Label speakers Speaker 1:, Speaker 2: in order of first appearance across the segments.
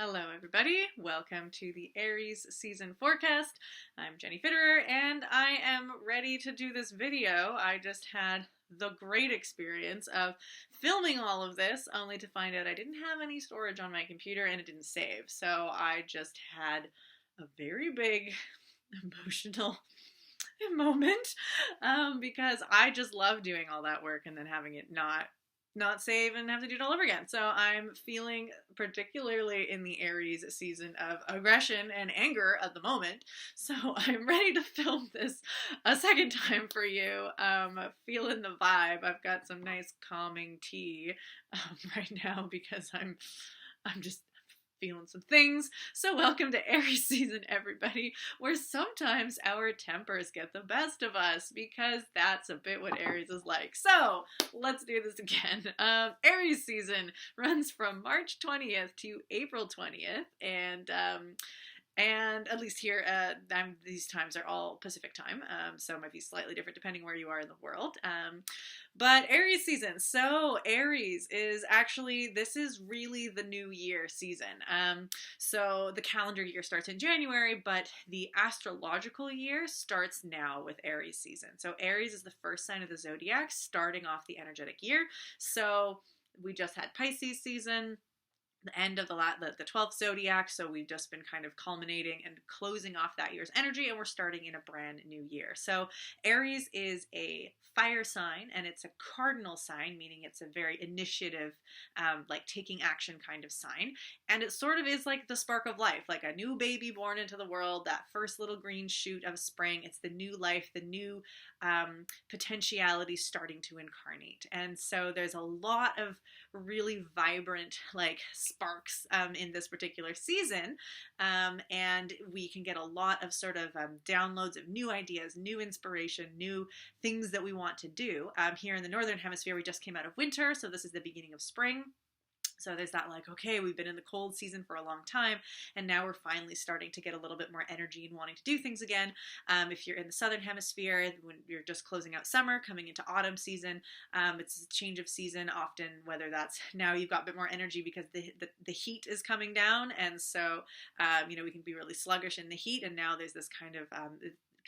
Speaker 1: Hello, everybody. Welcome to the Aries season forecast. I'm Jenny Fitterer, and I am ready to do this video. I just had the great experience of filming all of this, only to find out I didn't have any storage on my computer and it didn't save. So I just had a very big emotional moment because I just love doing all that work and then having it not save and have to do it all over again. So I'm feeling particularly in the Aries season of aggression and anger at the moment. So I'm ready to film this a second time for you. Feeling the vibe. I've got some nice calming tea right now because I'm just feeling some things. So welcome to Aries season, everybody, where sometimes our tempers get the best of us because that's a bit what Aries is like. So let's do this again. Aries season runs from March 20th to April 20th, and at least here, these times are all Pacific time, so it might be slightly different depending where you are in the world. But Aries season. So Aries is actually, this is really the new year season. So the calendar year starts in January, but the astrological year starts now with Aries season. So Aries is the first sign of the zodiac, starting off the energetic year. So we just had Pisces season, the end of the 12th zodiac, so we've just been kind of culminating and closing off that year's energy, and we're starting in a brand new year. So Aries is a fire sign, and it's a cardinal sign, meaning it's a very initiative, like taking action kind of sign, and it sort of is like the spark of life, like a new baby born into the world, that first little green shoot of spring. It's the new life, the new potentiality starting to incarnate. And so there's a lot of really vibrant like sparks in this particular season, and we can get a lot of sort of downloads of new ideas, new inspiration, new things that we want to do. Here in the Northern Hemisphere, we just came out of winter, so this is the beginning of spring. So there's that like, okay, we've been in the cold season for a long time, and now we're finally starting to get a little bit more energy and wanting to do things again. If you're in the Southern Hemisphere, when you're just closing out summer, coming into autumn season, it's a change of season often, whether that's now you've got a bit more energy because the heat is coming down, and so, we can be really sluggish in the heat, and now there's this kind of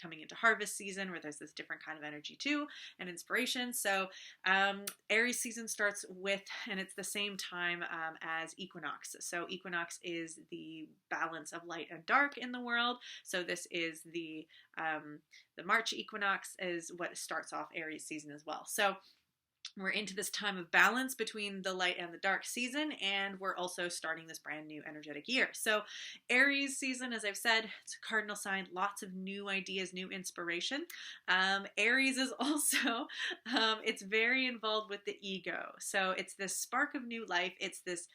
Speaker 1: coming into harvest season where there's this different kind of energy too and inspiration. So Aries season starts with, and it's the same time as equinox. So equinox is the balance of light and dark in the world. So this is the March equinox is what starts off Aries season as well. So we're into this time of balance between the light and the dark season, and we're also starting this brand new energetic year. So Aries season, as I've said, it's a cardinal sign, lots of new ideas, new inspiration. Aries is also, it's very involved with the ego. So it's this spark of new life. It's this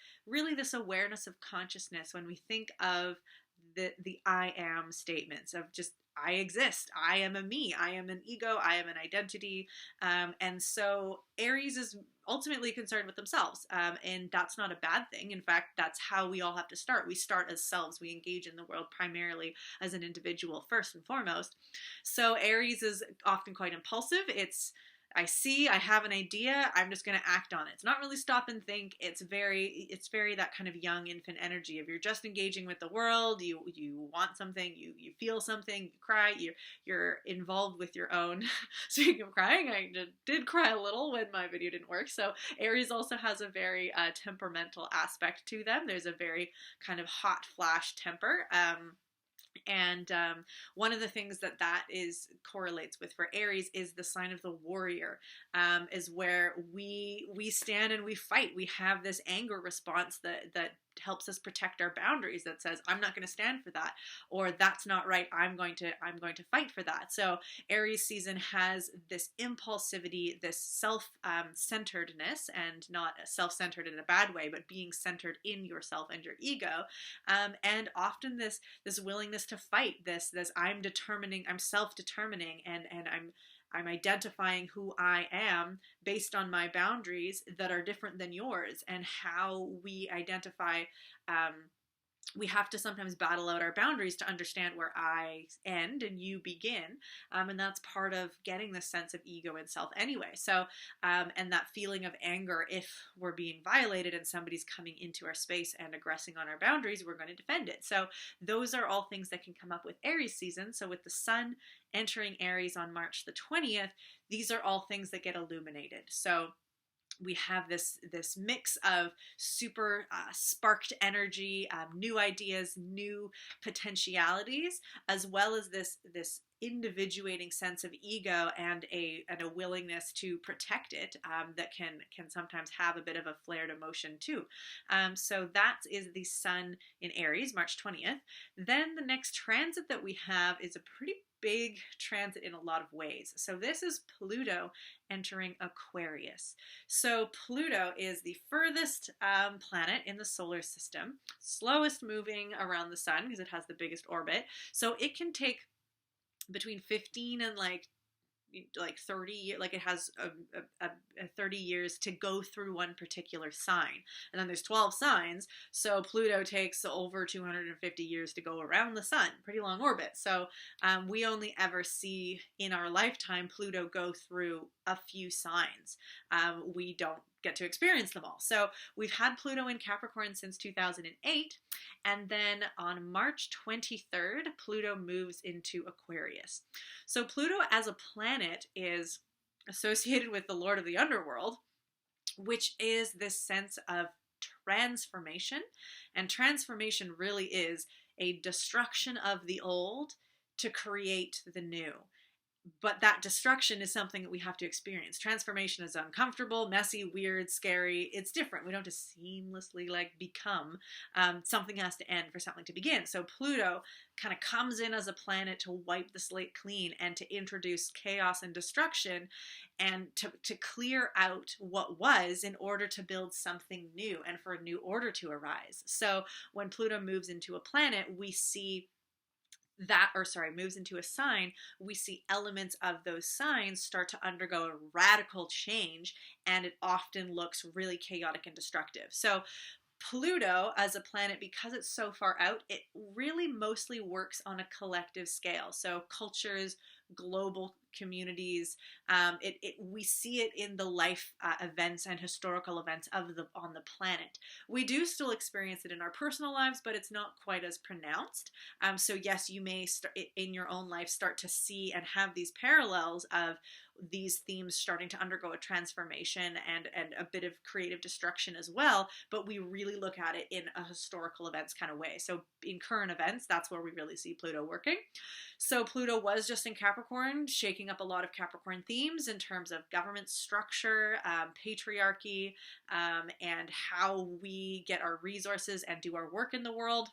Speaker 1: awareness of consciousness when we think of the I am statements of just, I exist, I am a me, I am an ego, I am an identity, and so Aries is ultimately concerned with themselves, and that's not a bad thing. In fact, that's how we all have to start. We start as selves. We engage in the world primarily as an individual first and foremost. So Aries is often quite impulsive. I have an idea, I'm just going to act on it. It's not really stop and think. It's very that kind of young infant energy of you're just engaging with the world. You want something, you feel something, you cry, you're involved with your own. Speaking of crying, I did cry a little when my video didn't work. So Aries also has a very temperamental aspect to them. There's a very kind of hot flash temper. And one of the things that is correlates with for Aries is the sign of the warrior, is where we stand and we fight. We have this anger response that helps us protect our boundaries, that says, I'm not going to stand for that, or that's not right, I'm going to fight for that. So Aries season has this impulsivity, this self-centeredness, and not self-centered in a bad way, but being centered in yourself and your ego, and often this willingness to fight, this I'm self-determining, and I'm identifying who I am based on my boundaries that are different than yours, and how we identify we have to sometimes battle out our boundaries to understand where I end and you begin. And that's part of getting this sense of ego and self anyway. So, and that feeling of anger, if we're being violated and somebody's coming into our space and aggressing on our boundaries, we're going to defend it. So those are all things that can come up with Aries season. So with the sun entering Aries on March the 20th, these are all things that get illuminated. So we have this mix of super sparked energy, new ideas, new potentialities, as well as this individuating sense of ego and a willingness to protect it, that can sometimes have a bit of a flared emotion too. So that is the sun in Aries, March 20th. Then the next transit that we have is a pretty big transit in a lot of ways. So this is Pluto entering Aquarius. So Pluto is the furthest planet in the solar system, slowest moving around the sun because it has the biggest orbit. So it can take between 15 and like 30, like it has a 30 years to go through one particular sign, and then there's 12 signs, so Pluto takes over 250 years to go around the sun. Pretty long orbit. So we only ever see in our lifetime Pluto go through a few signs. We don't get to experience them all. So we've had Pluto in Capricorn since 2008, and then on March 23rd Pluto moves into Aquarius. So Pluto as a planet is associated with the Lord of the Underworld, which is this sense of transformation. And transformation really is a destruction of the old to create the new. But that destruction is something that we have to experience. Transformation is uncomfortable, messy, weird, scary. It's different. We don't just seamlessly become. Something has to end for something to begin. So Pluto kind of comes in as a planet to wipe the slate clean and to introduce chaos and destruction, and to clear out what was in order to build something new and for a new order to arise. So when Pluto moves into a planet, we see moves into a sign, we see elements of those signs start to undergo a radical change, and it often looks really chaotic and destructive. So Pluto as a planet, because it's so far out, it really mostly works on a collective scale. So cultures, global communities, we see it in the life events and historical events on the planet. We do still experience it in our personal lives, but it's not quite as pronounced. So yes, you may in your own life start to see and have these parallels of these themes starting to undergo a transformation and a bit of creative destruction as well, but we really look at it in a historical events kind of way. So in current events, that's where we really see Pluto working. So Pluto was just in Capricorn, shaking up a lot of Capricorn themes in terms of government structure, patriarchy, and how we get our resources and do our work in the world.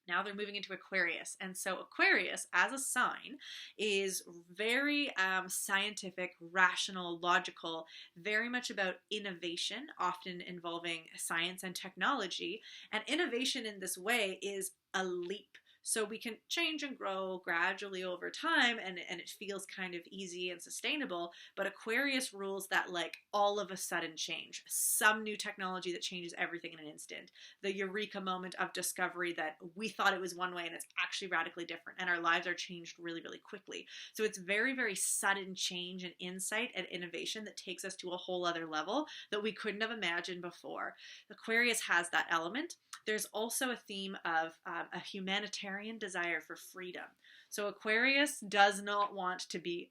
Speaker 1: Now they're moving into Aquarius. And so Aquarius, as a sign, is very scientific, rational, logical, very much about innovation, often involving science and technology. And innovation in this way is a leap. So we can change and grow gradually over time, and it feels kind of easy and sustainable. But Aquarius rules that all of a sudden change. Some new technology that changes everything in an instant. The eureka moment of discovery that we thought it was one way and it's actually radically different, and our lives are changed really, really quickly. So it's very, very sudden change and insight and innovation that takes us to a whole other level that we couldn't have imagined before. Aquarius has that element. There's also a theme of a humanitarian desire for freedom. So Aquarius does not want to be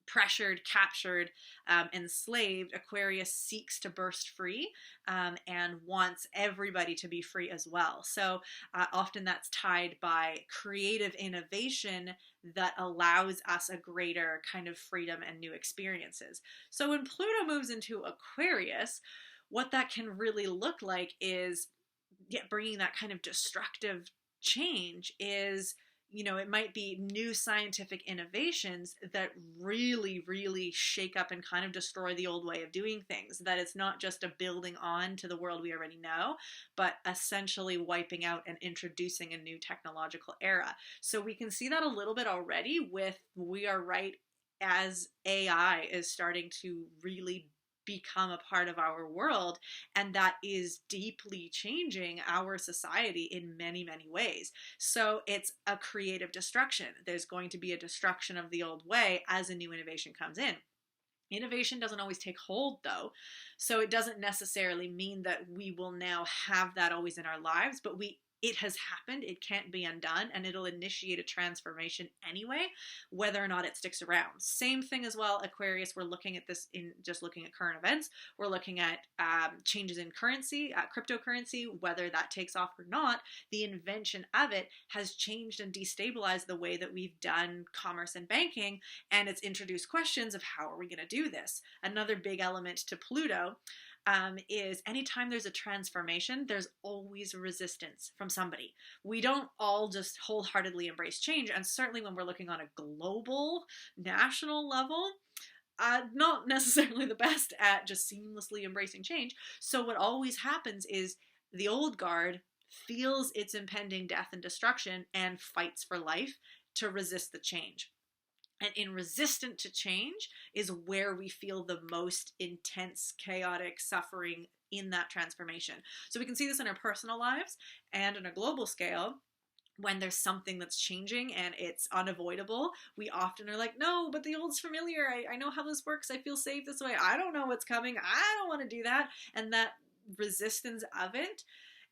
Speaker 1: pressured, captured, enslaved. Aquarius seeks to burst free and wants everybody to be free as well. So often that's tied by creative innovation that allows us a greater kind of freedom and new experiences. So when Pluto moves into Aquarius, what that can really look like is bringing that kind of destructive change is, it might be new scientific innovations that really, really shake up and kind of destroy the old way of doing things. That it's not just a building on to the world we already know, but essentially wiping out and introducing a new technological era. So we can see that a little bit already with We Are Right as AI is starting to really become a part of our world, and that is deeply changing our society in many, many ways. So it's a creative destruction. There's going to be a destruction of the old way as a new innovation comes in. Innovation doesn't always take hold, though, so it doesn't necessarily mean that we will now have that always in our lives, but it has happened, it can't be undone, and it'll initiate a transformation anyway, whether or not it sticks around. Same thing as well, Aquarius, we're looking at this in just looking at current events. We're looking at changes in currency, cryptocurrency, whether that takes off or not. The invention of it has changed and destabilized the way that we've done commerce and banking, and it's introduced questions of how are we going to do this. Another big element to Pluto is anytime there's a transformation, there's always resistance from somebody. We don't all just wholeheartedly embrace change, and certainly when we're looking on a global, national level, not necessarily the best at just seamlessly embracing change. So what always happens is the old guard feels its impending death and destruction and fights for life to resist the change. And in resistant to change is where we feel the most intense, chaotic suffering in that transformation. So we can see this in our personal lives and on a global scale. When there's something that's changing and it's unavoidable, we often are like, no, but the old's familiar. I know how this works. I feel safe this way. I don't know what's coming. I don't want to do that. And that resistance of it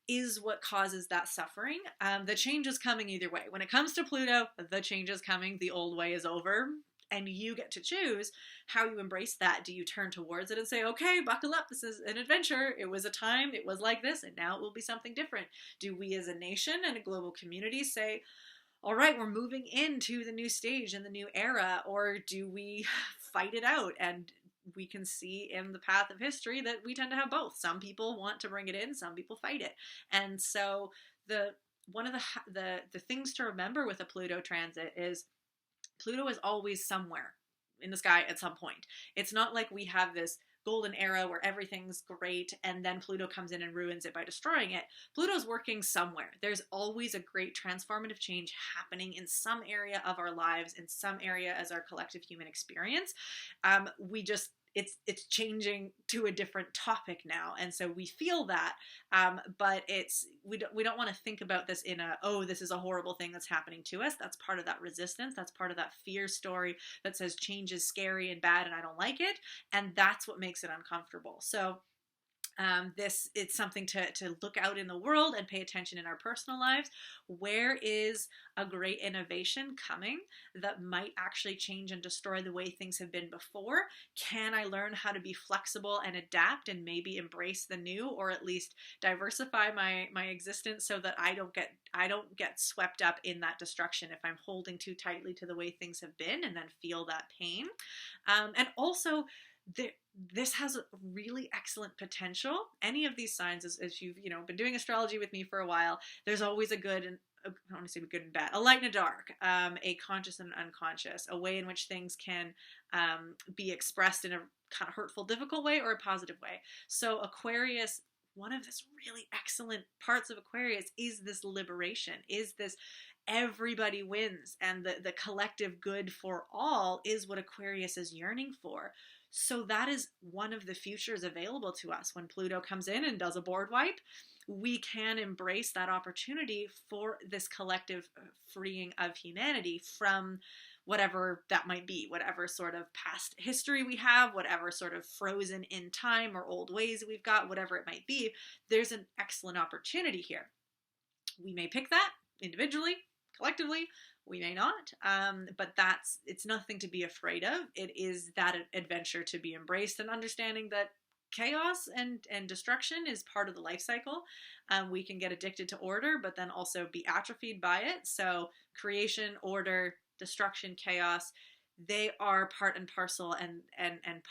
Speaker 1: is what causes that suffering. The change is coming either way. When it comes to Pluto, the change is coming. The old way is over. And you get to choose how you embrace that. Do you turn towards it and say, okay, buckle up. This is an adventure. It was a time. It was like this. And now it will be something different. Do we as a nation and a global community say, all right, we're moving into the new stage and the new era? Or do we fight it out? And we can see in the path of history that we tend to have both. Some people want to bring it in, some people fight it. And so one of the things to remember with a Pluto transit is Pluto is always somewhere in the sky at some point. It's not like we have this golden era where everything's great and then Pluto comes in and ruins it by destroying it. Pluto's working somewhere. There's always a great transformative change happening in some area of our lives, in some area as our collective human experience. It's changing to a different topic now, and so we feel that, but we don't want to think about this in this is a horrible thing that's happening to us. That's part of that resistance. That's part of that fear story that says change is scary and bad and I don't like it, and that's what makes it uncomfortable. So it's something to look out in the world and pay attention in our personal lives. Where is a great innovation coming that might actually change and destroy the way things have been before? Can I learn how to be flexible and adapt and maybe embrace the new, or at least diversify my existence so that I don't get swept up in that destruction if I'm holding too tightly to the way things have been and then feel that pain. And also, this has really excellent potential. Any of these signs, as you've been doing astrology with me for a while, there's always a good and I don't want to say good and bad, a light and a dark, a conscious and unconscious, a way in which things can be expressed in a kind of hurtful, difficult way or a positive way. So Aquarius, one of this really excellent parts of Aquarius is this liberation, is this everybody wins, and the collective good for all is what Aquarius is yearning for. So that is one of the futures available to us. When Pluto comes in and does a board wipe, we can embrace that opportunity for this collective freeing of humanity from whatever that might be, whatever sort of past history we have, whatever sort of frozen in time or old ways we've got, whatever it might be. There's an excellent opportunity here. We may pick that individually, collectively, we may not, but it's nothing to be afraid of. It is that adventure to be embraced, and understanding that chaos and destruction is part of the life cycle. We can get addicted to order, but then also be atrophied by it. So creation, order, destruction, chaos, they are part and parcel and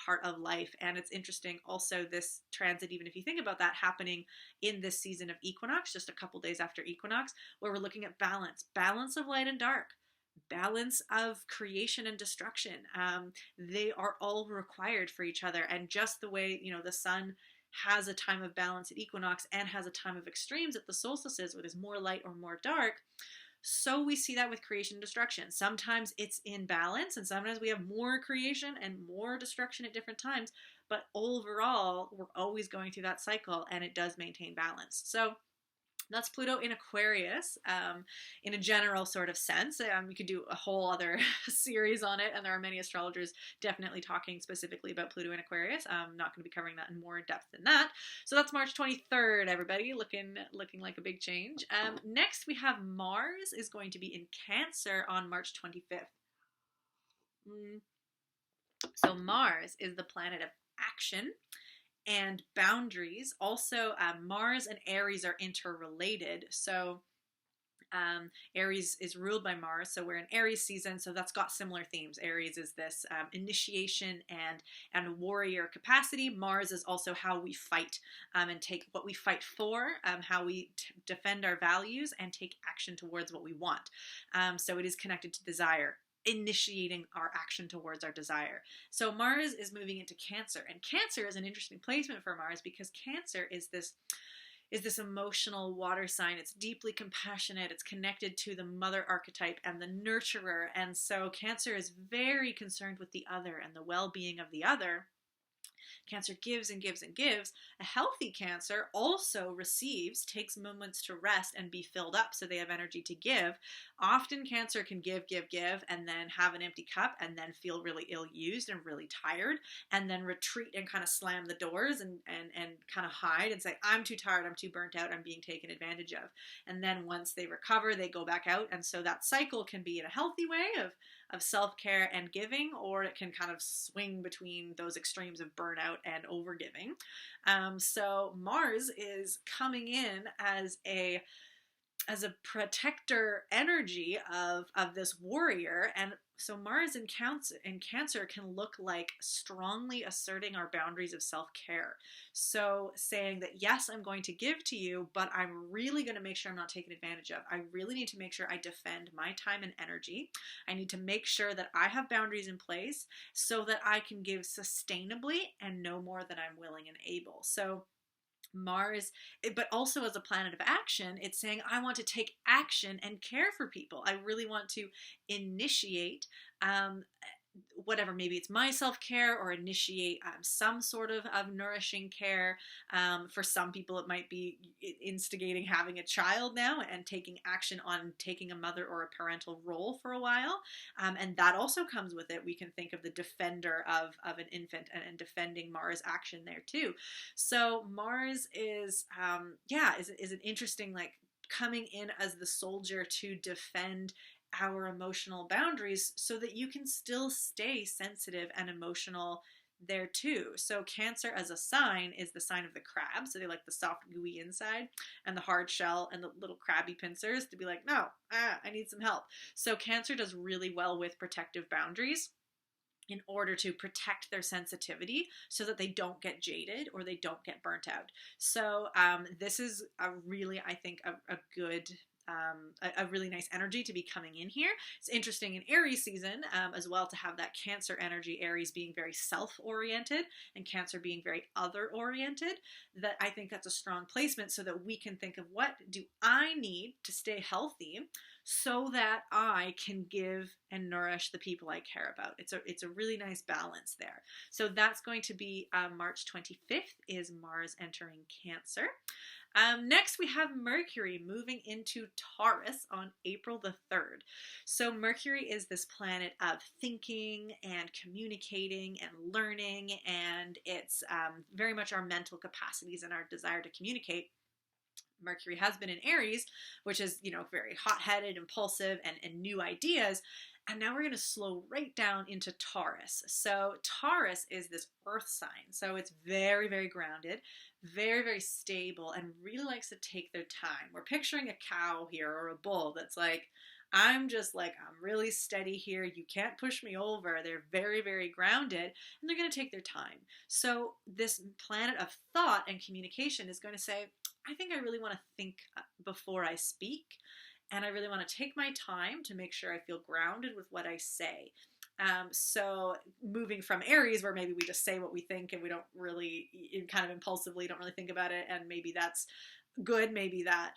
Speaker 1: part of life. And it's interesting also, this transit, even if you think about that, happening in this season of equinox, just a couple days after equinox, where we're looking at balance of light and dark, balance of creation and destruction. They are all required for each other. And just the way, the sun has a time of balance at equinox and has a time of extremes at the solstices, where there's more light or more dark, so we see that with creation and destruction. Sometimes it's in balance, and sometimes we have more creation and more destruction at different times. but overall, we're always going through that cycle and it does maintain balance. So that's Pluto in Aquarius, in a general sort of sense. You could do a whole other series on it, and there are many astrologers definitely talking specifically about Pluto in Aquarius. I'm not going to be covering that in more depth than that. So that's March 23rd, everybody, looking like a big change. Next, we have Mars is going to be in Cancer on March 25th. So Mars is the planet of action and boundaries. Also, Mars and Aries are interrelated. So Aries is ruled by Mars, so we're in Aries season, so that's got similar themes. Aries is this initiation and warrior capacity. Mars is also how we fight and take what we fight for, how we defend our values and take action towards what we want. So it is connected to desire, initiating our action towards our desire. So Mars is moving into Cancer, and Cancer is an interesting placement for Mars because Cancer is this emotional water sign. It's deeply compassionate. It's connected to the mother archetype and the nurturer. And so Cancer is very concerned with the other and the well-being of the other. Cancer gives and gives and gives. A healthy Cancer also receives, takes moments to rest and be filled up so they have energy to give. Often Cancer can give, and then have an empty cup and then feel really ill-used and really tired and then retreat and kind of slam the doors and kind of hide and say, I'm too tired, I'm too burnt out, I'm being taken advantage of. And then once they recover, they go back out. And so that cycle can be in a healthy way of self-care and giving, or it can kind of swing between those extremes of burnout and overgiving. So Mars is coming in as a protector energy of this warrior. And so Mars in Cancer can look like strongly asserting our boundaries of self-care. So saying that, yes, I'm going to give to you, but I'm really going to make sure I'm not taken advantage of. I really need to make sure I defend my time and energy. I need to make sure that I have boundaries in place so that I can give sustainably and no more than I'm willing and able. So Mars, but also as a planet of action, it's saying I want to take action and care for people. I really want to initiate whatever, maybe it's my self-care or initiate some sort of nourishing care. For some people, it might be instigating having a child now and taking action on taking a mother or a parental role for a while. And that also comes with it. We can think of the defender of an infant and defending Mars action there too. So Mars is an interesting, like, coming in as the soldier to defend our emotional boundaries so that you can still stay sensitive and emotional there too. So Cancer as a sign is the sign of the crab. So they like the soft gooey inside and the hard shell and the little crabby pincers to be like, no, I need some help. So Cancer does really well with protective boundaries in order to protect their sensitivity so that they don't get jaded or they don't get burnt out. So this is a really, I think, a good a really nice energy to be coming in here. It's interesting in Aries season as well to have that Cancer energy, Aries being very self-oriented and Cancer being very other-oriented. That I think that's a strong placement so that we can think of what do I need to stay healthy so that I can give and nourish the people I care about. It's a really nice balance there. So that's going to be March 25th is Mars entering Cancer. Next, we have Mercury moving into Taurus on April the 3rd. So Mercury is this planet of thinking and communicating and learning, and it's very much our mental capacities and our desire to communicate. Mercury has been in Aries, which is, very hot-headed, impulsive, and new ideas. And now we're going to slow right down into Taurus. So Taurus is this earth sign. So it's very, very grounded, very, very stable, and really likes to take their time. We're picturing a cow here or a bull that's like, I'm really steady here. You can't push me over. They're very, very grounded, and they're going to take their time. So this planet of thought and communication is going to say, I think I really want to think before I speak. And I really want to take my time to make sure I feel grounded with what I say. So moving from Aries, where maybe we just say what we think and we don't really, kind of impulsively, don't really think about it. And maybe that's good. Maybe that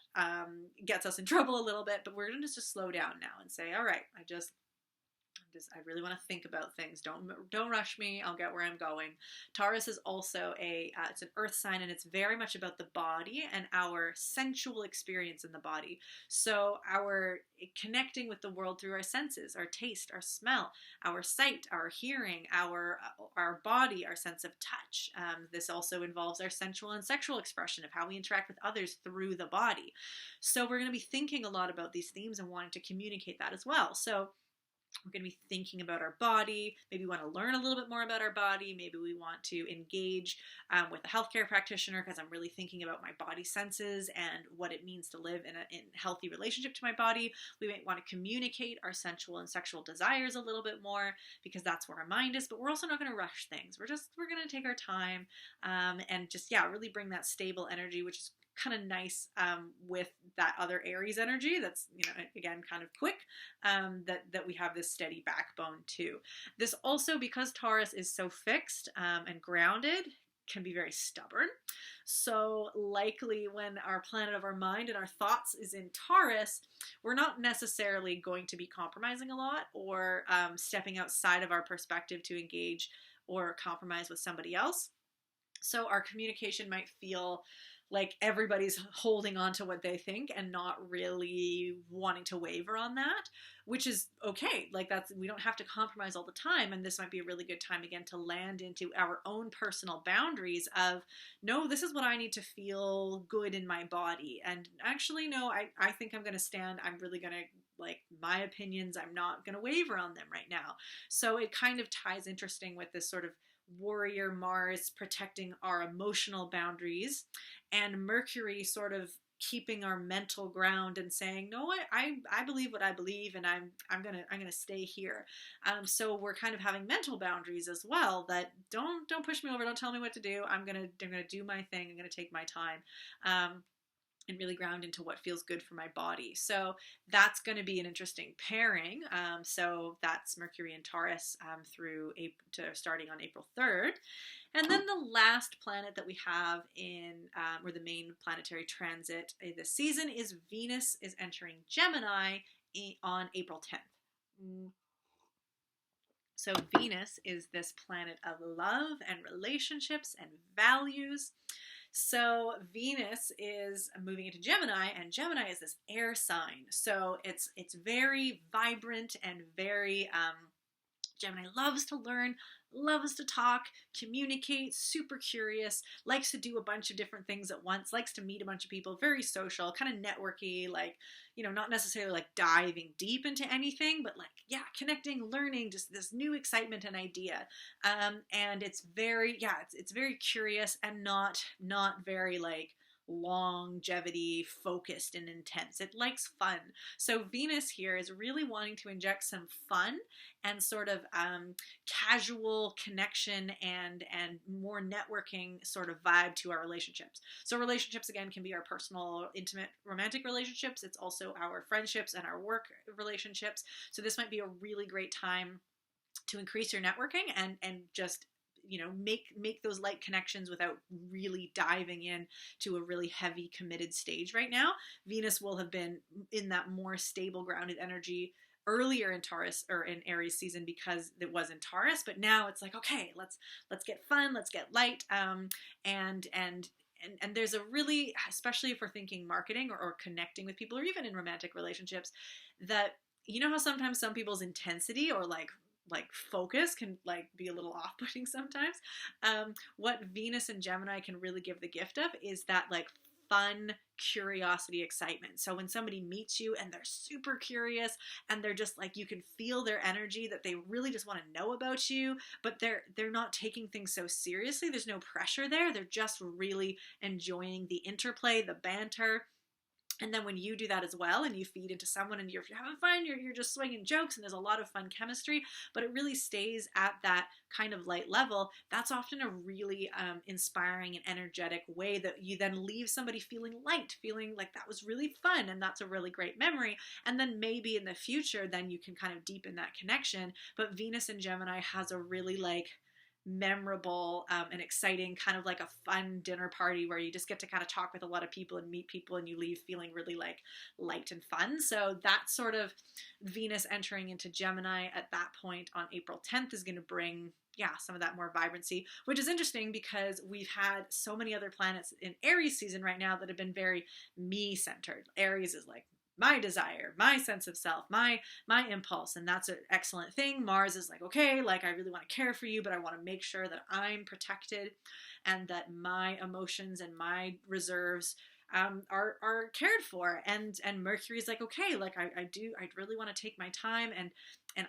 Speaker 1: gets us in trouble a little bit. But we're going to just slow down now and say, all right, I'm just I really want to think about things. Don't rush me. I'll get where I'm going. Taurus is also it's an earth sign, and it's very much about the body and our sensual experience in the body. So our connecting with the world through our senses, our taste, our smell, our sight, our hearing, our body, our sense of touch. This also involves our sensual and sexual expression of how we interact with others through the body. So we're going to be thinking a lot about these themes and wanting to communicate that as well. So we're going to be thinking about our body. Maybe we want to learn a little bit more about our body. Maybe we want to engage with a healthcare practitioner because I'm really thinking about my body senses and what it means to live in a healthy relationship to my body. We might want to communicate our sensual and sexual desires a little bit more because that's where our mind is. But we're also not going to rush things. We're going to take our time and just, really bring that stable energy, which is kind of nice with that other Aries energy that's, again, kind of quick, that we have this steady backbone too. This also, because Taurus is so fixed and grounded, can be very stubborn. So likely when our planet of our mind and our thoughts is in Taurus, we're not necessarily going to be compromising a lot or stepping outside of our perspective to engage or compromise with somebody else. So our communication might feel like everybody's holding on to what they think and not really wanting to waver on that, which is okay. Like we don't have to compromise all the time. And this might be a really good time again to land into our own personal boundaries of, no, this is what I need to feel good in my body. And actually, no, I think I'm going to stand. I'm really going to my opinions. I'm not going to waver on them right now. So it kind of ties interesting with this sort of warrior Mars protecting our emotional boundaries and Mercury sort of keeping our mental ground and saying, no, I believe what I believe, and I'm gonna stay here. So we're kind of having mental boundaries as well that don't push me over, don't tell me what to do. I'm gonna do my thing. I'm gonna take my time. And really ground into what feels good for my body. So that's going to be an interesting pairing. So that's Mercury and Taurus starting on April 3rd. And then the last planet that we have or the main planetary transit this season is Venus is entering Gemini on April 10th. So Venus is this planet of love and relationships and values. So Venus is moving into Gemini, and Gemini is this air sign. So it's very vibrant and very Gemini loves to learn, loves to talk, communicate, super curious, likes to do a bunch of different things at once, likes to meet a bunch of people, very social, kind of networky, not necessarily diving deep into anything, but connecting, learning, just this new excitement and idea. And it's very, it's very curious and not very longevity focused and intense. It likes fun. So Venus here is really wanting to inject some fun and sort of casual connection and more networking sort of vibe to our relationships. So relationships, again, can be our personal, intimate, romantic relationships. It's also our friendships and our work relationships. So this might be a really great time to increase your networking and just make those light connections without really diving in to a really heavy committed stage right now. Venus will have been in that more stable, grounded energy earlier in Taurus or in Aries season because it was in Taurus, but now it's okay, let's get fun, let's get light, and there's a really, especially if we're thinking marketing or connecting with people or even in romantic relationships, that how sometimes some people's intensity or focus can be a little off-putting sometimes. What Venus and Gemini can really give the gift of is that fun, curiosity, excitement. So when somebody meets you and they're super curious and they're just you can feel their energy that they really just want to know about you, but they're not taking things so seriously. There's no pressure there. They're just really enjoying the interplay, the banter. And then when you do that as well and you feed into someone and you're having fun, you're just swinging jokes and there's a lot of fun chemistry, but it really stays at that kind of light level, that's often a really inspiring and energetic way that you then leave somebody feeling light, feeling like that was really fun and that's a really great memory. And then maybe in the future, then you can kind of deepen that connection. But Venus and Gemini has a really memorable and exciting, kind of like a fun dinner party where you just get to kind of talk with a lot of people and meet people, and you leave feeling really like light and fun. So that sort of Venus entering into Gemini at that point on April 10th is going to bring, yeah, some of that more vibrancy, which is interesting because we've had so many other planets in Aries season right now that have been very me centered. Aries is like my desire, my sense of self, my impulse, and that's an excellent thing. Mars is like, okay, like I really want to care for you, but I want to make sure that I'm protected and that my emotions and my reserves are cared for. And Mercury is like, okay, like I really want to take my time, and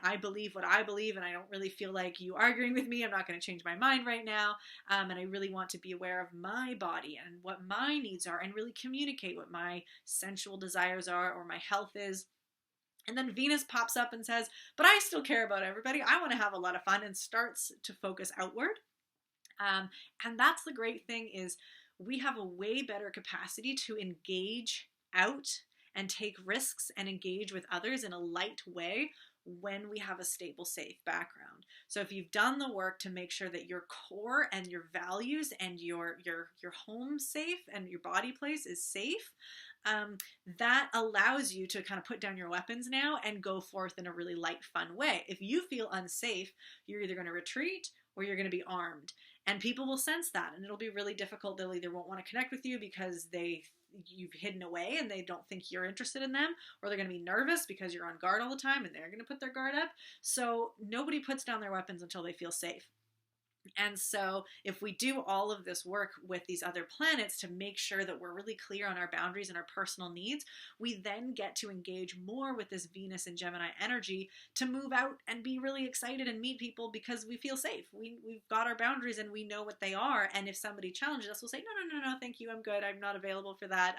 Speaker 1: I believe what I believe, and I don't really feel like you arguing with me. I'm not going to change my mind right now. And I really want to be aware of my body and what my needs are, and really communicate what my sensual desires are or my health is. And then Venus pops up and says, but I still care about everybody. I want to have a lot of fun, and starts to focus outward. And that's the great thing, is we have a way better capacity to engage out and take risks and engage with others in a light way when we have a stable, safe background. So if you've done the work to make sure that your core and your values and your home safe and your body place is safe, that allows you to kind of put down your weapons now and go forth in a really light, fun way. If you feel unsafe, you're either going to retreat or you're going to be armed. And people will sense that, and it'll be really difficult. They'll either won't want to connect with you because you've hidden away and they don't think you're interested in them, or they're going to be nervous because you're on guard all the time and they're going to put their guard up. So nobody puts down their weapons until they feel safe. And so if we do all of this work with these other planets to make sure that we're really clear on our boundaries and our personal needs, we then get to engage more with this Venus and Gemini energy to move out and be really excited and meet people because we feel safe. We've got our boundaries and we know what they are. And if somebody challenges us, we'll say, no, thank you, I'm good. I'm not available for that.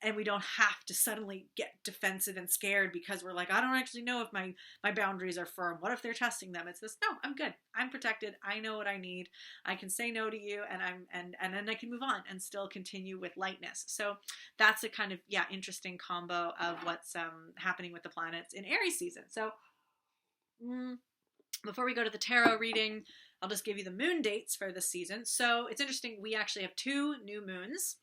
Speaker 1: And we don't have to suddenly get defensive and scared because we're like, I don't actually know if my boundaries are firm. What if they're testing them? It's this, no, I'm good. I'm protected. I know what I need. I can say no to you, and then I can move on and still continue with lightness. So that's a kind of, yeah, interesting combo of what's happening with the planets in Aries season. So before we go to the tarot reading, I'll just give you the moon dates for this season. So it's interesting. We actually have 2 new moons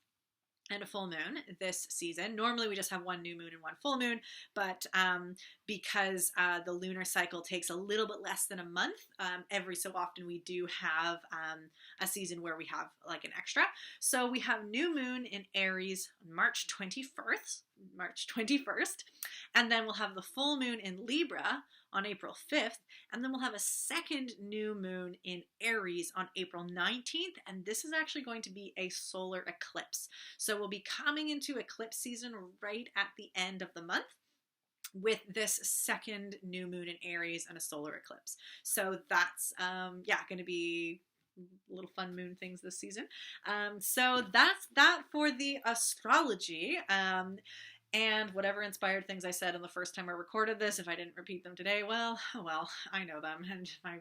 Speaker 1: and a full moon this season. Normally we just have 1 new moon and 1 full moon, but because the lunar cycle takes a little bit less than a month, every so often we do have a season where we have like an extra. So we have new moon in Aries on March 21st, and then we'll have the full moon in Libra on April 5th, and then we'll have a second new moon in Aries on April 19th, and this is actually going to be a solar eclipse. So we'll be coming into eclipse season right at the end of the month with this second new moon in Aries and a solar eclipse. So that's, going to be little fun moon things this season. So that's that for the astrology. And whatever inspired things I said in the first time I recorded this, if I didn't repeat them today, well, I know them, and my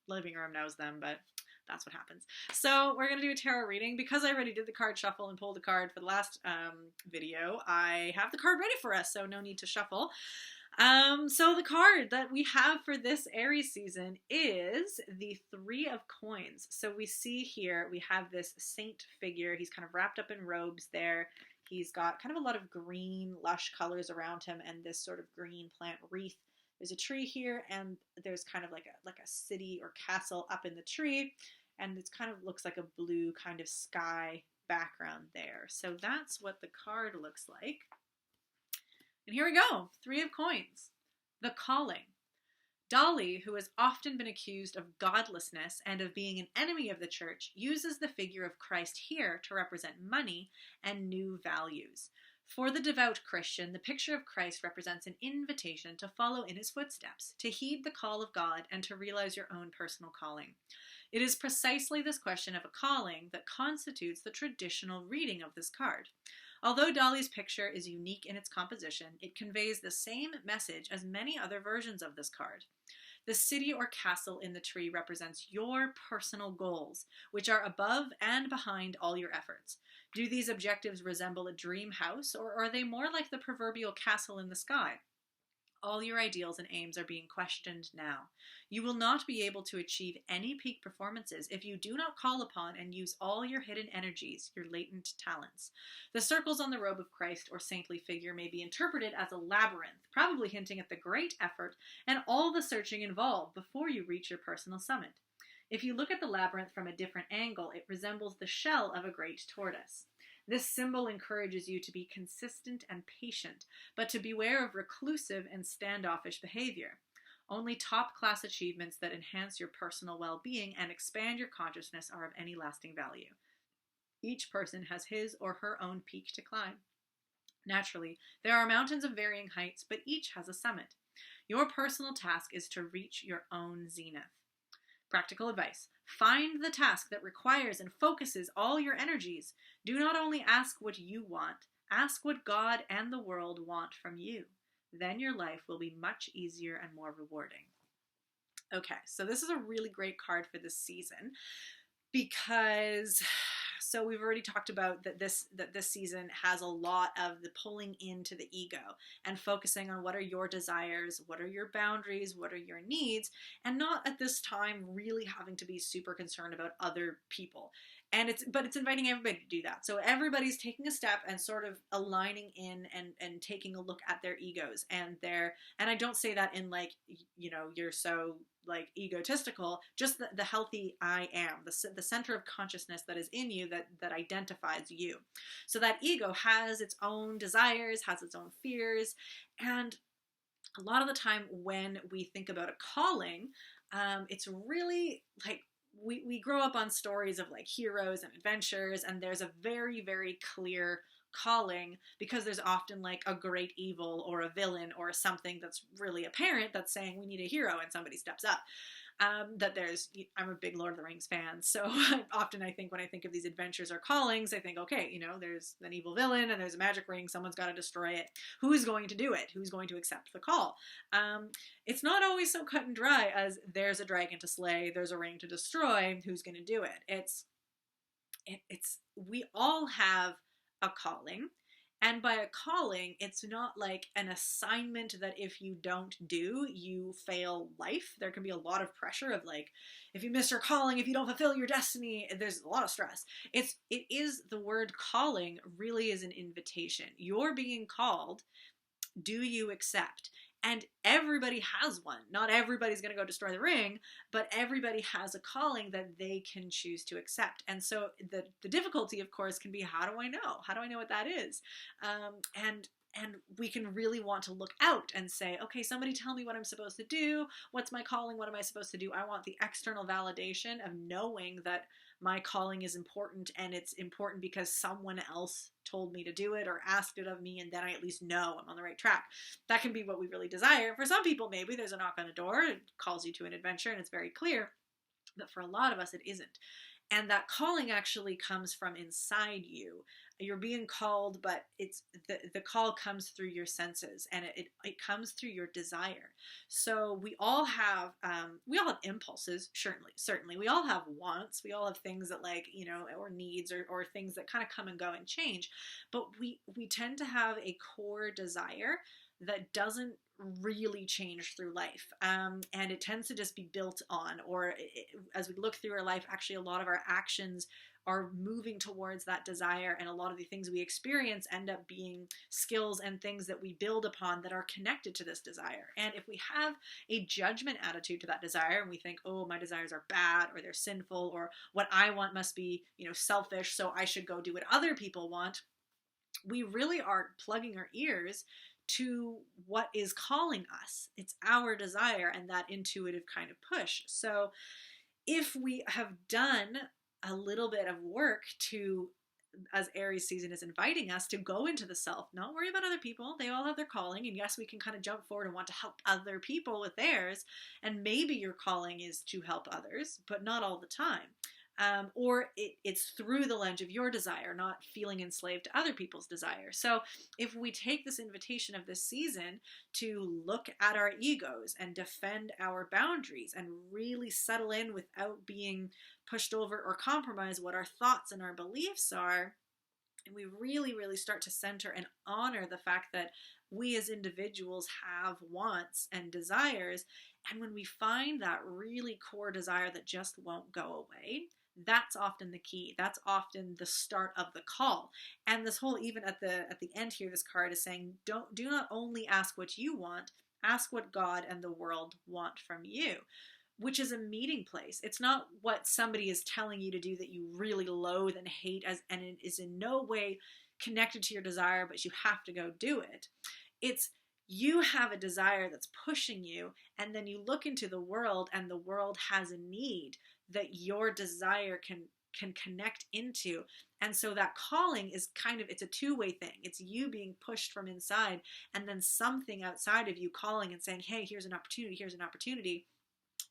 Speaker 1: living room knows them, but that's what happens. So we're going to do a tarot reading. Because I already did the card shuffle and pulled a card for the last video, I have the card ready for us, so no need to shuffle. So the card that we have for this Aries season is the 3 of Coins. So we see here, we have this saint figure. He's kind of wrapped up in robes there. He's got kind of a lot of green, lush colors around him and this sort of green plant wreath. There's a tree here, and there's kind of like a city or castle up in the tree, and it kind of looks like a blue kind of sky background there. So that's what the card looks like. And here we go, 3 of Coins. The calling. Dolly, who has often been accused of godlessness and of being an enemy of the church, uses the figure of Christ here to represent money and new values. For the devout Christian, the picture of Christ represents an invitation to follow in his footsteps, to heed the call of God, and to realize your own personal calling. It is precisely this question of a calling that constitutes the traditional reading of this card. Although Dolly's picture is unique in its composition, it conveys the same message as many other versions of this card. The city or castle in the tree represents your personal goals, which are above and behind all your efforts. Do these objectives resemble a dream house, or are they more like the proverbial castle in the sky? All your ideals and aims are being questioned now. You will not be able to achieve any peak performances if you do not call upon and use all your hidden energies, your latent talents. The circles on the robe of Christ or saintly figure may be interpreted as a labyrinth, probably hinting at the great effort and all the searching involved before you reach your personal summit. If you look at the labyrinth from a different angle, it resembles the shell of a great tortoise. This symbol encourages you to be consistent and patient, but to beware of reclusive and standoffish behavior. Only top-class achievements that enhance your personal well-being and expand your consciousness are of any lasting value. Each person has his or her own peak to climb. Naturally, there are mountains of varying heights, but each has a summit. Your personal task is to reach your own zenith. Practical advice. Find the task that requires and focuses all your energies. Do not only ask what you want, ask what God and the world want from you. Then your life will be much easier and more rewarding. Okay, so this is a really great card for this season because so we've already talked about that this season has a lot of the pulling into the ego and focusing on what are your desires, what are your boundaries, what are your needs, and not at this time really having to be super concerned about other people. And it's inviting everybody to do that. So everybody's taking a step and sort of aligning in and taking a look at their egos and I don't say that in like, you know, you're so like egotistical, just the healthy I am, the center of consciousness that is in you that identifies you. So that ego has its own desires, has its own fears, and a lot of the time when we think about a calling, it's really like we grow up on stories of like heroes and adventures, and there's a very, very clear calling because there's often like a great evil or a villain or something that's really apparent that's saying we need a hero and somebody steps up. I'm a big Lord of the Rings fan, so often I think when I think of these adventures or callings, I think, okay, you know, there's an evil villain and there's a magic ring, someone's got to destroy it. Who's going to do it? Who's going to accept the call? It's not always so cut and dry as there's a dragon to slay, there's a ring to destroy, who's going to do it? We all have a calling. And by a calling, it's not like an assignment that if you don't do, you fail life. There can be a lot of pressure of like, if you miss your calling, if you don't fulfill your destiny, there's a lot of stress. It is the word calling really is an invitation. You're being called. Do you accept? And everybody has one. Not everybody's going to go destroy the ring, but everybody has a calling that they can choose to accept. And so the difficulty, of course, can be, how do I know? How do I know what that is? And we can really want to look out and say, okay, somebody tell me what I'm supposed to do. What's my calling? What am I supposed to do? I want the external validation of knowing that my calling is important, and it's important because someone else told me to do it or asked it of me, and then I at least know I'm on the right track. That can be what we really desire. For some people, maybe there's a knock on a door, it calls you to an adventure, and it's very clear. But for a lot of us, it isn't. And that calling actually comes from inside you. You're being called, but it's the call comes through your senses, and it comes through your desire. So we all have impulses, certainly. We all have wants. We all have things that, like, you know, or needs or things that kind of come and go and change. But we tend to have a core desire that doesn't really change through life. And it tends to just be built on, as we look through our life, actually a lot of our actions are moving towards that desire, and a lot of the things we experience end up being skills and things that we build upon that are connected to this desire. And if we have a judgment attitude to that desire, and we think, oh, my desires are bad, or they're sinful, or what I want must be, you know, selfish, so I should go do what other people want, we really are plugging our ears to what is calling us. It's our desire and that intuitive kind of push. So if we have done a little bit of work to, as Aries season is inviting us to go into the self, not worry about other people. They all have their calling. And yes, we can kind of jump forward and want to help other people with theirs. And maybe your calling is to help others, but not all the time. Or it's through the lens of your desire, not feeling enslaved to other people's desire. So if we take this invitation of this season to look at our egos and defend our boundaries and really settle in without being pushed over or compromise what our thoughts and our beliefs are, And we really, really start to center and honor the fact that we as individuals have wants and desires. And when we find that really core desire that just won't go away, that's often the key. That's often the start of the call. And this whole, even at the end here, this card is saying, do not only ask what you want, ask what God and the world want from you, which is a meeting place. It's not what somebody is telling you to do that you really loathe and hate, and it is in no way connected to your desire, but you have to go do it. It's you have a desire that's pushing you, and then you look into the world, and the world has a need that your desire can connect into. And so that calling is kind of, it's a two-way thing. It's you being pushed from inside, and then something outside of you calling and saying, hey, here's an opportunity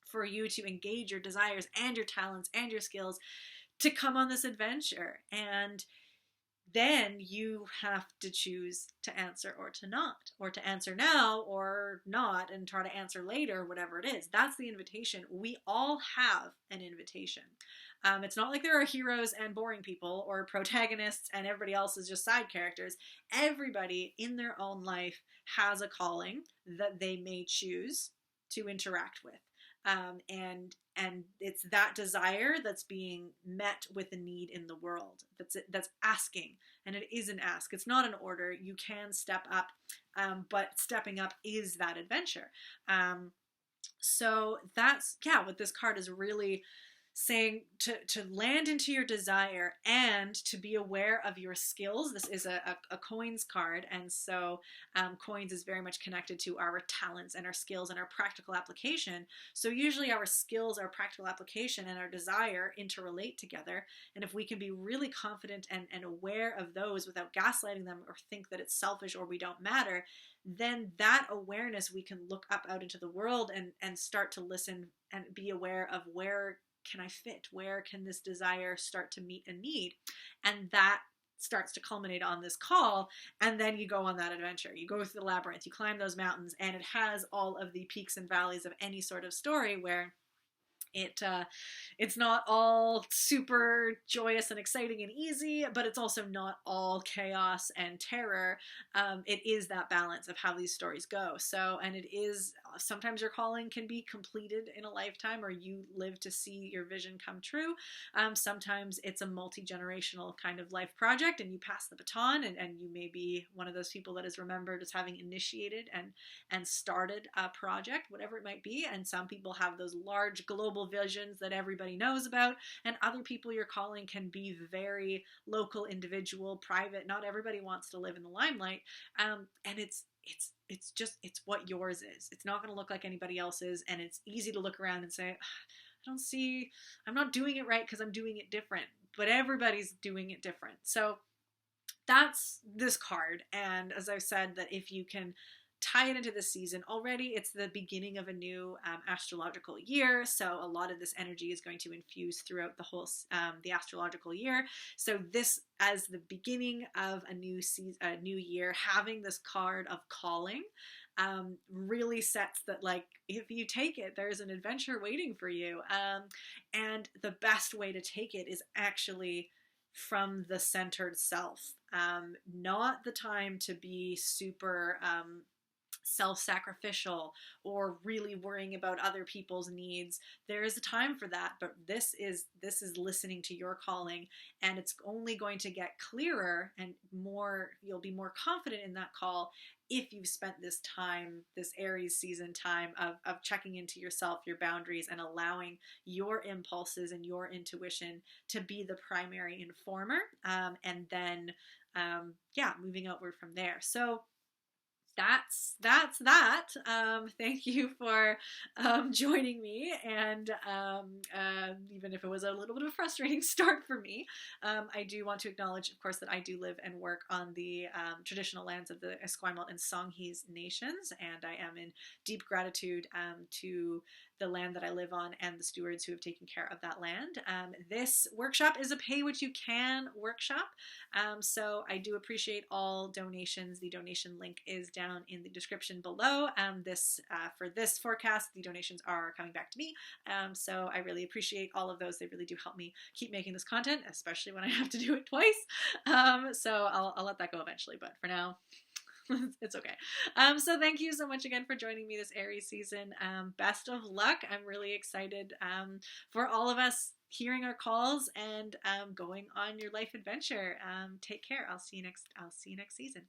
Speaker 1: for you to engage your desires and your talents and your skills to come on this adventure. And then you have to choose to answer or to not, or to answer now or not and try to answer later, whatever it is. That's the invitation. We all have an invitation. It's not like there are heroes and boring people or protagonists and everybody else is just side characters. Everybody in their own life has a calling that they may choose to interact with. And it's that desire that's being met with a need in the world. That's asking, and it is an ask. It's not an order. You can step up, but stepping up is that adventure. So that's, yeah, what this card is really saying, to land into your desire and to be aware of your skills. This is a coins card, and so coins is very much connected to our talents and our skills and our practical application. So usually our skills, our practical application, and our desire interrelate together. And if we can be really confident and aware of those without gaslighting them or think that it's selfish or we don't matter, then that awareness, we can look up out into the world and start to listen and be aware of where can I fit? Where can this desire start to meet a need? And that starts to culminate on this call. And then you go on that adventure. You go through the labyrinth, you climb those mountains, and it has all of the peaks and valleys of any sort of story where it's not all super joyous and exciting and easy, but it's also not all chaos and terror. It is that balance of how these stories go. So, and it is, sometimes your calling can be completed in a lifetime, or you live to see your vision come true. Sometimes it's a multi-generational kind of life project, and you pass the baton, and you may be one of those people that is remembered as having initiated and started a project, whatever it might be. And some people have those large global visions that everybody knows about, and other people, your calling can be very local, individual, private. Not everybody wants to live in the limelight, and it's just what yours is. It's not going to look like anybody else's, and it's easy to look around and say, I'm not doing it right because I'm doing it different, but everybody's doing it different. So that's this card. And as I've said, that if you can tie it into this season already, it's the beginning of a new astrological year, so a lot of this energy is going to infuse throughout the whole the astrological year. So this, as the beginning of a new season, a new year, having this card of calling really sets that, like, if you take it, there's an adventure waiting for you, and the best way to take it is actually from the centered self. Not the time to be super self-sacrificial or really worrying about other people's needs. There is a time for that, but this is listening to your calling, and it's only going to get clearer and more, you'll be more confident in that call if you've spent this time, this Aries season time of checking into yourself, your boundaries, and allowing your impulses and your intuition to be the primary informer, and then moving outward from there. So that's that. Thank you for joining me, and even if it was a little bit of a frustrating start for me, I do want to acknowledge, of course, that I do live and work on the traditional lands of the Esquimalt and Songhees nations, and I am in deep gratitude to the land that I live on and the stewards who have taken care of that land. This workshop is a pay what you can workshop. So I do appreciate all donations. The donation link is down in the description below. For this forecast, the donations are coming back to me. So I really appreciate all of those. They really do help me keep making this content, especially when I have to do it twice. So I'll let that go eventually, but for now, it's okay. So thank you so much again for joining me this Aries season. Best of luck. I'm really excited for all of us hearing our calls and going on your life adventure. Take care. I'll see you next season.